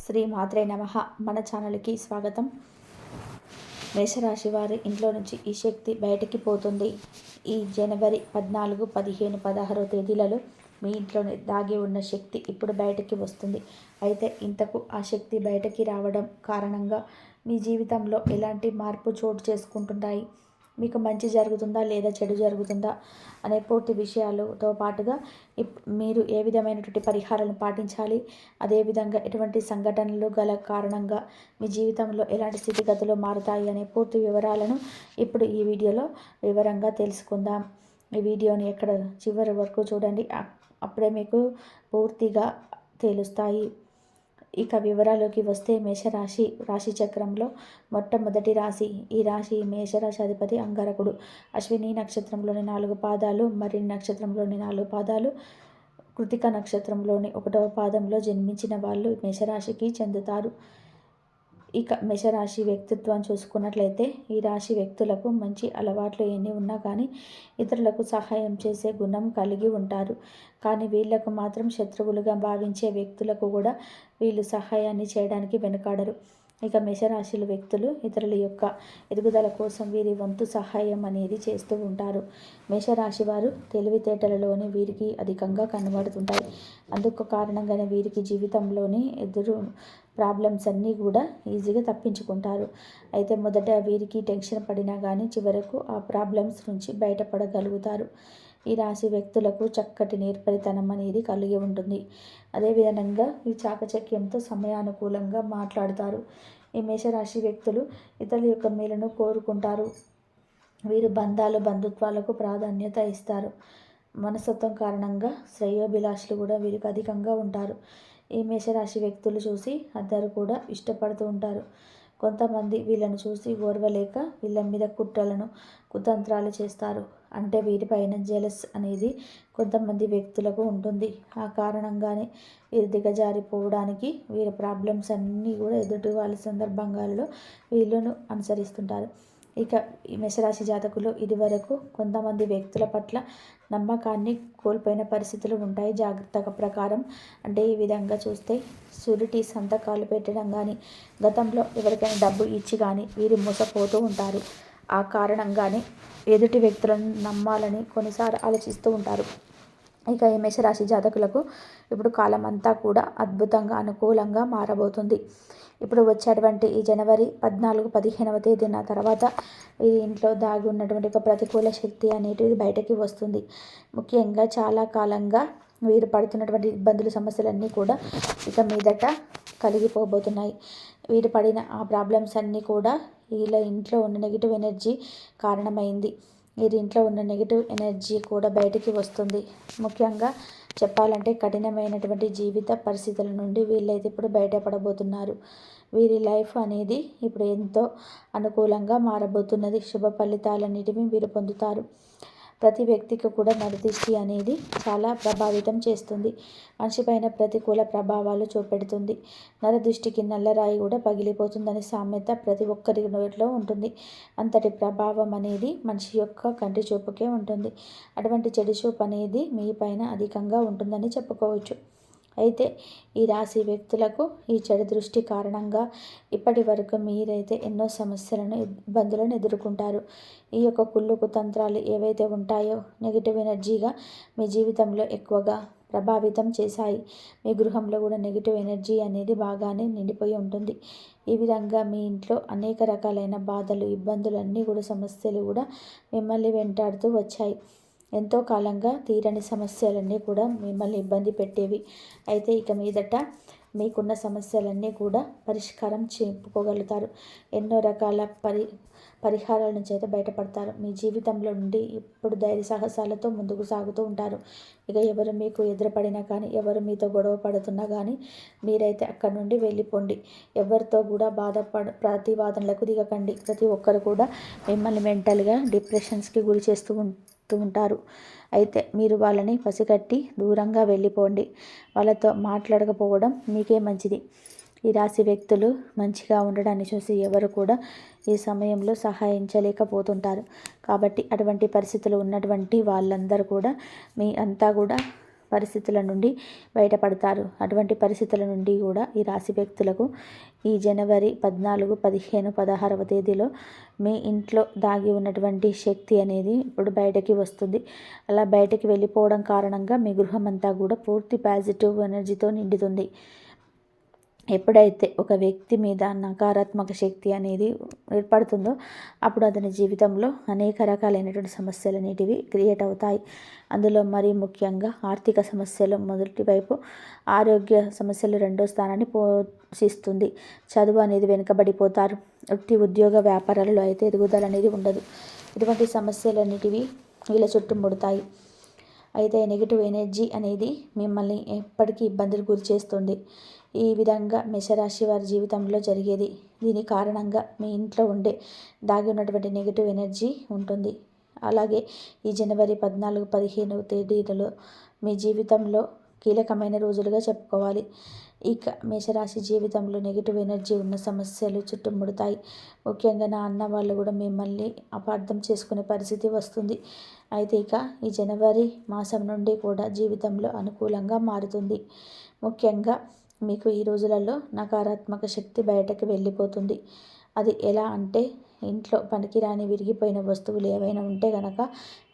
శ్రీ మాత్రే నమః. మన ఛానల్కి స్వాగతం. మేషరాశి వారి ఇంట్లో నుంచి ఈ శక్తి బయటికి పోతుంది. ఈ జనవరి 14, 15, 16 తేదీలలో మీ ఇంట్లోనే దాగి ఉన్న శక్తి ఇప్పుడు బయటికి వస్తుంది. అయితే ఇంతకు ఆ శక్తి బయటికి రావడం కారణంగా మీ జీవితంలో ఎలాంటి మార్పు చోటు చేసుకుంటున్నాయి, మీకు మంచి జరుగుతుందా లేదా చెడు జరుగుతుందా అనే పూర్తి విషయాలతో పాటుగా మీరు ఏ విధమైనటువంటి పరిహారాలను పాటించాలి, అదేవిధంగా ఎటువంటి సంఘటనలు గల కారణంగా మీ జీవితంలో ఎలాంటి స్థితిగతులు మారుతాయి అనే పూర్తి వివరాలను ఇప్పుడు ఈ వీడియోలో వివరంగా తెలుసుకుందాం. ఈ వీడియోని ఎక్కడ చివరి వరకు చూడండి, అప్పుడే మీకు పూర్తిగా తెలుస్తాయి. ఇక వివరాల్లోకి వస్తే రాశి చక్రంలో మొట్టమొదటి రాశి. ఈ రాశి మేషరాశి అధిపతి అంగారకుడు. అశ్విని నక్షత్రంలోని 4 పాదాలు, మరిన్ని నక్షత్రంలోని 4 పాదాలు, కృతిక నక్షత్రంలోని 1వ పాదంలో జన్మించిన వాళ్ళు మేషరాశికి చెందుతారు. ఇక మేషరాశి వ్యక్తిత్వం చూసుకున్నట్లయితే ఈ రాశి వ్యక్తులకు మంచి అలవాట్లు ఎన్ని ఉన్నా కానీ ఇతరులకు సహాయం చేసే గుణం కలిగి ఉంటారు. కానీ వీళ్లకు మాత్రం శత్రువులుగా భావించే వ్యక్తులకు కూడా వీళ్ళు సహాయాన్ని చేయడానికి వెనుకాడరు. ఇక మేషరాశిల వ్యక్తులు ఇతరుల యొక్క ఎదుగుదల కోసం వీరి వంతు సహాయం అనేది చేస్తూ ఉంటారు. మేషరాశి వారు తెలివితేటలలోని వీరికి అధికంగా కనబడుతుంటాయి. అందుకు కారణంగానే వీరికి జీవితంలోని ఎదురు ప్రాబ్లమ్స్ అన్నీ కూడా ఈజీగా తప్పించుకుంటారు. అయితే మొదట వీరికి టెన్షన్ పడినా కానీ చివరకు ఆ ప్రాబ్లమ్స్ నుంచి బయటపడగలుగుతారు. ఈ రాశి వ్యక్తులకు చక్కటి నేర్పరితనం అనేది కలిగి ఉంటుంది. అదేవిధంగా ఈ చాకచక్యంతో సమయానుకూలంగా మాట్లాడుతారు. ఈ మేషరాశి వ్యక్తులు ఇతరుల యొక్క మేలును కోరుకుంటారు. వీరు బంధుత్వాలకు ప్రాధాన్యత ఇస్తారు. మనస్తత్వం కారణంగా శ్రేయోభిలాషులు కూడా వీరికి అధికంగా ఉంటారు. ఈ మేషరాశి వ్యక్తులు చూసి అందరూ కూడా ఇష్టపడుతూ ఉంటారు. కొంతమంది వీళ్ళను చూసి ఓర్వలేక వీళ్ళ మీద కుతంత్రాలు చేస్తారు. అంటే వీరిపైన జెలస్ అనేది కొంతమంది వ్యక్తులకు ఉంటుంది. ఆ కారణంగానే వీరు దిగజారిపోవడానికి వీరి ప్రాబ్లమ్స్ అన్నీ కూడా ఎదుటి వాళ్ళ సందర్భంగాలలో వీళ్ళను అనుసరిస్తుంటారు. ఇక ఈ మేషరాశి జాతకులు ఇదివరకు కొంతమంది వ్యక్తుల పట్ల నమ్మకాన్ని కోల్పోయిన పరిస్థితులు ఉంటాయి. జాగ్రత్తగా ప్రకారం అంటే ఈ విధంగా చూస్తే షూరిటీ సంతకాలు పెట్టడం కానీ, గతంలో ఎవరికైనా డబ్బు ఇచ్చి కానీ వీరు మోసపోతూ ఉంటారు. ఆ కారణంగానే ఎదుటి వ్యక్తులను నమ్మాలని కొన్నిసార్లు ఆలోచిస్తూ ఉంటారు. ఇక ఈ మేషరాశి జాతకులకు ఇప్పుడు కాలం అంతా కూడా అద్భుతంగా అనుకూలంగా మారబోతుంది. ఇప్పుడు వచ్చేటువంటి ఈ జనవరి 14, 15వ తేదీన తర్వాత ఈ ఇంట్లో దాగి ఉన్నటువంటి ఒక ప్రతికూల శక్తి అనేటిది బయటకి వస్తుంది. ముఖ్యంగా చాలా కాలంగా వీరు పడుతున్నటువంటి ఇబ్బందులు, సమస్యలన్నీ కూడా ఇక మీదట కలిగిపోబోతున్నాయి. వీరు పడిన ఆ ప్రాబ్లమ్స్ అన్నీ కూడా వీళ్ళ ఇంట్లో ఉన్న నెగిటివ్ ఎనర్జీ కారణమైంది. వీరి ఇంట్లో ఉన్న నెగిటివ్ ఎనర్జీ కూడా బయటికి వస్తుంది. ముఖ్యంగా చెప్పాలంటే కఠినమైనటువంటి జీవిత పరిస్థితుల నుండి వీళ్ళైతే ఇప్పుడు బయటపడబోతున్నారు. వీరి లైఫ్ అనేది ఇప్పుడు ఎంతో అనుకూలంగా మారబోతున్నది. శుభ ఫలితాలన్నిటిని వీరు పొందుతారు. ప్రతి వ్యక్తికి కూడా నరదృష్టి అనేది చాలా ప్రభావితం చేస్తుంది. మనిషిపైన ప్రతికూల ప్రభావాలు చూపెడుతుంది. నరదృష్టికి నల్లరాయి కూడా పగిలిపోతుందని సామెత ప్రతి ఒక్కరి నోట్లో ఉంటుంది. అంతటి ప్రభావం అనేది మనిషి యొక్క కంటి చూపుకే ఉంటుంది. అటువంటి చెడు చూపు అనేది మీ పైన అధికంగా ఉంటుందని చెప్పుకోవచ్చు. అయితే ఈ రాశి వ్యక్తులకు ఈ చెడు దృష్టి కారణంగా ఇప్పటి వరకు మీరైతే ఎన్నో సమస్యలను, ఇబ్బందులను ఎదుర్కొంటారు. ఈ యొక్క కుళ్ళు కుతంత్రాలు ఏవైతే ఉంటాయో నెగిటివ్ ఎనర్జీగా మీ జీవితంలో ఎక్కువగా ప్రభావితం చేశాయి. మీ గృహంలో కూడా నెగిటివ్ ఎనర్జీ అనేది బాగానే నిండిపోయి ఉంటుంది. ఈ విధంగా మీ ఇంట్లో అనేక రకాలైన బాధలు, ఇబ్బందులు అన్నీ కూడా సమస్యలు కూడా మిమ్మల్ని వెంటాడుతూ వచ్చాయి. ఎంతో కాలంగా తీరని సమస్యలన్నీ కూడా మిమ్మల్ని ఇబ్బంది పెట్టేవి. అయితే ఇక మీదట మీకున్న సమస్యలన్నీ కూడా పరిష్కారం చెప్పుకోగలుగుతారు. ఎన్నో రకాల పరిహారాల నుంచి అయితే బయటపడతారు. మీ జీవితంలో నుండి ఇప్పుడు ధైర్య సాహసాలతో ముందుకు సాగుతూ ఉంటారు. ఇక ఎవరు మీకు ఎదురుపడినా కానీ, ఎవరు మీతో గొడవ పడుతున్నా కానీ మీరైతే అక్కడి నుండి వెళ్ళిపోండి. ఎవరితో కూడా ప్రతివాదనలకు దిగకండి. ప్రతి ఒక్కరు కూడా మిమ్మల్ని మెంటల్గా డిప్రెషన్స్కి గురి చేస్తూ ఉంటారు. అయితే మీరు వాళ్ళని పసిగట్టి దూరంగా వెళ్ళిపోండి. వాళ్ళతో మాట్లాడకపోవడం మీకే మంచిది. ఈ రాశి వ్యక్తులు మంచిగా ఉండడాన్ని చూసి ఎవరు కూడా ఈ సమయంలో సహాయించలేకపోతుంటారు. కాబట్టి అటువంటి పరిస్థితులు ఉన్నటువంటి వాళ్ళందరూ కూడా మీ అంతా కూడా పరిస్థితుల నుండి బయటపడతారు. అటువంటి పరిస్థితుల నుండి కూడా ఈ రాశి వ్యక్తులకు ఈ జనవరి 14, 15, 16వ తేదీలో మీ ఇంట్లో దాగి ఉన్నటువంటి శక్తి అనేది ఇప్పుడు బయటకి వస్తుంది. అలా బయటకి వెళ్ళిపోవడం కారణంగా మీ గృహం అంతా కూడా పూర్తి పాజిటివ్ ఎనర్జీతో నిండుతుంది. ఎప్పుడైతే ఒక వ్యక్తి మీద నకారాత్మక శక్తి అనేది ఏర్పడుతుందో అప్పుడు అతని జీవితంలో అనేక రకాలైనటువంటి సమస్యలు అనేటివి క్రియేట్ అవుతాయి. అందులో మరీ ముఖ్యంగా ఆర్థిక సమస్యలు మొదటి వైపు, ఆరోగ్య సమస్యలు రెండో స్థానాన్ని పోషిస్తుంది. చదువు అనేది వెనుకబడిపోతారు. ఉద్యోగ వ్యాపారాలలో అయితే ఎదుగుదల అనేది ఉండదు. ఇటువంటి సమస్యలు అనేటివి వీళ్ళ చుట్టుముడతాయి. అయితే నెగిటివ్ ఎనర్జీ అనేది మిమ్మల్ని ఎప్పటికీ ఇబ్బందులు గురి చేస్తుంది. ఈ విధంగా మేషరాశి వారి జీవితంలో జరిగేది. దీని కారణంగా మీ ఇంట్లో దాగి ఉన్నటువంటి నెగిటివ్ ఎనర్జీ ఉంటుంది. అలాగే ఈ జనవరి 14, 15వ తేదీలలో మీ జీవితంలో కీలకమైన రోజులుగా చెప్పుకోవాలి. ఇక మేషరాశి జీవితంలో నెగిటివ్ ఎనర్జీ ఉన్న సమస్యలు చుట్టుముడతాయి. ముఖ్యంగా నా అన్న వాళ్ళు కూడా మిమ్మల్ని అపార్థం చేసుకునే పరిస్థితి వస్తుంది. అయితే ఇక ఈ జనవరి మాసం నుండి కూడా జీవితంలో అనుకూలంగా మారుతుంది. ముఖ్యంగా మీకు ఈ రోజులలో నకారాత్మక శక్తి బయటకు వెళ్ళిపోతుంది. అది ఎలా అంటే ఇంట్లో పనికిరాని విరిగిపోయిన వస్తువులు ఏవైనా ఉంటే కనుక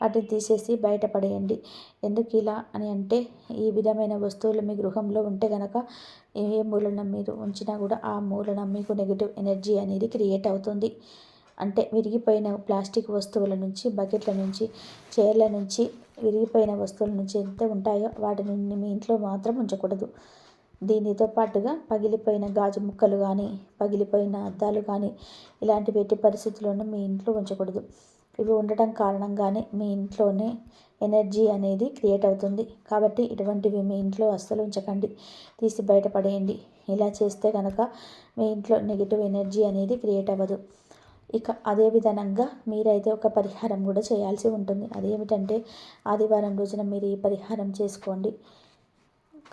వాటిని తీసేసి బయటపడేయండి. ఎందుకు ఇలా అని అంటే ఈ విధమైన వస్తువులు మీ గృహంలో ఉంటే కనుక ఏ మూలన మీరు ఉంచినా కూడా ఆ మూలన మీకు నెగిటివ్ ఎనర్జీ అనేది క్రియేట్ అవుతుంది. అంటే విరిగిపోయిన ప్లాస్టిక్ వస్తువుల నుంచి, బకెట్ల నుంచి, చైర్ల నుంచి, విరిగిపోయిన వస్తువుల నుంచి ఎంత ఉంటాయో వాటిని మీ ఇంట్లో మాత్రం ఉంచకూడదు. దీనితో పాటుగా పగిలిపోయిన గాజు ముక్కలు కానీ, పగిలిపోయిన అద్దాలు కానీ ఇలాంటివి ఎట్టి పరిస్థితుల్లోనూ మీ ఇంట్లో ఉంచకూడదు. ఇవి ఉండటం కారణంగానే మీ ఇంట్లోనే ఎనర్జీ అనేది క్రియేట్ అవుతుంది. కాబట్టి ఇటువంటివి మీ ఇంట్లో అస్సలు ఉంచకండి, తీసి బయటపడేయండి. ఇలా చేస్తే కనుక మీ ఇంట్లో నెగిటివ్ ఎనర్జీ అనేది క్రియేట్ అవ్వదు. ఇక అదే విధంగా మీరైతే ఒక పరిహారం కూడా చేయాల్సి ఉంటుంది. అదేమిటంటే ఆదివారం రోజున మీరు ఈ పరిహారం చేసుకోండి.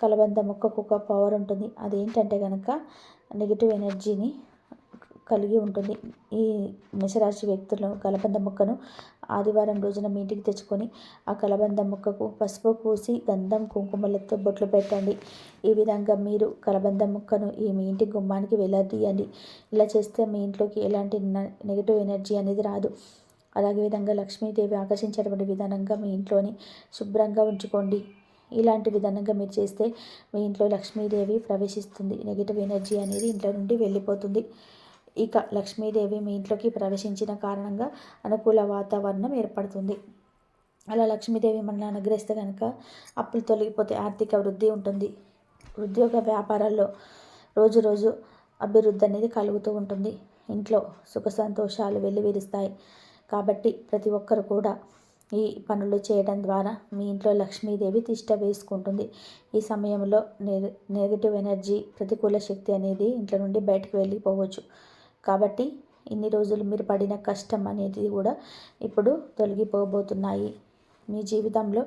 కలబంద మొక్కకు ఒక పవర్ ఉంటుంది. అదేంటంటే కనుక నెగిటివ్ ఎనర్జీని కలిగి ఉంటుంది. ఈ మేషరాశి వ్యక్తులు కలబంద మొక్కను ఆదివారం రోజున మీ ఇంటికి తెచ్చుకొని ఆ కలబంద మొక్కకు పసుపు పూసి గంధం కుంకుమలతో బొట్లు పెట్టండి. ఈ విధంగా మీరు కలబంద మొక్కను మీ ఇంటి గుమ్మానికి వేలాడదీయండి. ఇలా చేస్తే మీ ఇంట్లోకి ఎలాంటి నెగిటివ్ ఎనర్జీ అనేది రాదు. అలాగే విధంగా లక్ష్మీదేవి ఆకర్షించేటువంటి విధానంగా మీ ఇంట్లోని శుభ్రంగా ఉంచుకోండి. ఇలాంటి విధానంగా మీరు చేస్తే మీ ఇంట్లో లక్ష్మీదేవి ప్రవేశిస్తుంది. నెగిటివ్ ఎనర్జీ అనేది ఇంట్లో నుండి వెళ్ళిపోతుంది. ఇక లక్ష్మీదేవి మీ ఇంట్లోకి ప్రవేశించిన కారణంగా అనుకూల వాతావరణం ఏర్పడుతుంది. అలా లక్ష్మీదేవి మనల్ని అనుగ్రహిస్తే కనుక అప్పులు తొలగిపోతే ఆర్థిక వృద్ధి ఉంటుంది. ఉద్యోగ వ్యాపారాల్లో రోజు రోజు అభివృద్ధి అనేది కలుగుతూ ఉంటుంది. ఇంట్లో సుఖ సంతోషాలు వెల్లివిరుస్తాయి. కాబట్టి ప్రతి ఒక్కరు కూడా ఈ పనులు చేయడం ద్వారా మీ ఇంట్లో లక్ష్మీదేవి తిష్ట వేసుకుంటుంది. ఈ సమయంలో నెగిటివ్ ఎనర్జీ, ప్రతికూల శక్తి అనేది ఇంట్లో నుండి బయటకు వెళ్ళిపోవచ్చు. కాబట్టి ఇన్ని రోజులు మీరు పడిన కష్టం అనేది కూడా ఇప్పుడు తొలగిపోబోతున్నాయి. మీ జీవితంలో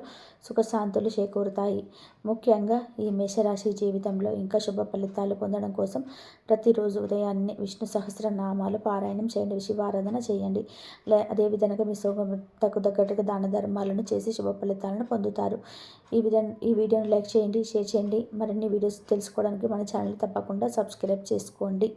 సుఖశాంతులు చేకూరుతాయి. ముఖ్యంగా ఈ మేషరాశి జీవితంలో ఇంకా శుభ ఫలితాలు పొందడం కోసం ప్రతిరోజు ఉదయాన్నే విష్ణు సహస్రనామాలు పారాయణం చేయండి, శివారాధన చేయండి. అదేవిధంగా మీ శోభతకు తగ్గట్టుగా దాన ధర్మాలను చేసి శుభ ఫలితాలను పొందుతారు. ఈ వీడియోని లైక్ చేయండి, షేర్ చేయండి. మరిన్ని వీడియోస్ తెలుసుకోవడానికి మన ఛానల్ తప్పకుండా సబ్స్క్రైబ్ చేసుకోండి.